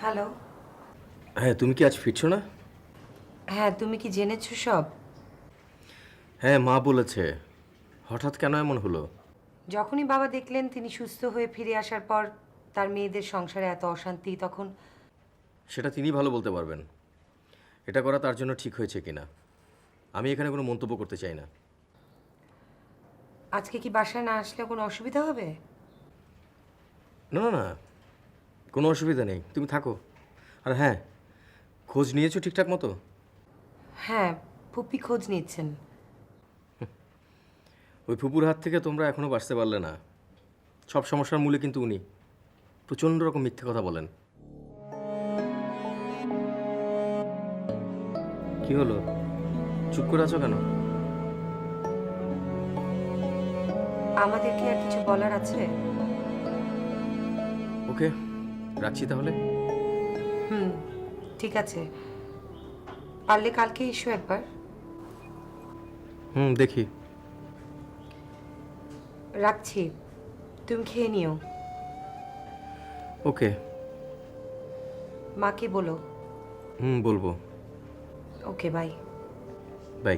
Hello. হ্যাঁ, তুমি কি আজ ফিরছো না? হ্যাঁ, তুমি কি জেনেছো সব? হ্যাঁ, মা বলেছে। হঠাৎ কেন এমন হলো? যখনই বাবা দেখলেন তিনি সুস্থ হয়ে ফিরে আসার পর তার মেয়েদের সংসারে এত অশান্তি, তখন সেটা তিনিই ভালো বলতে পারবেন। এটা করা তার জন্য ঠিক হয়েছে কিনা। আমি এখানে কোনো মন্তব্য করতে চাই না। আজকে কি বাসায় না আসলে কোনো অসুবিধা হবে? না, না, না, কোনো অসুবিধা নেই। তুমি থাকো। আর হ্যাঁ, খোঁজ নিয়েছো ঠিকঠাক মতো? হ্যাঁ, ফুপি খোঁজ নিচ্ছেন। ওই ফুপুর হাত থেকে তোমরা এখনও বাঁচতে পারলে না। সব সমস্যার মূলে কিন্তু উনি। প্রচণ্ড রকম মিথ্যে কথা বলেন। কি হলো? চুপ করে আছো কেন? আমাদের কি আর কিছু বলার আছে? ওকে, রাখছি তাহলে। হুম, ঠিক আছে। পারলে কালকে এসো একবার। হুম, দেখি। রাখছি, তুমি খেয়ে নিও। ওকে। মাকে বলো। হুম, বলবো। ওকে, বাই। বাই।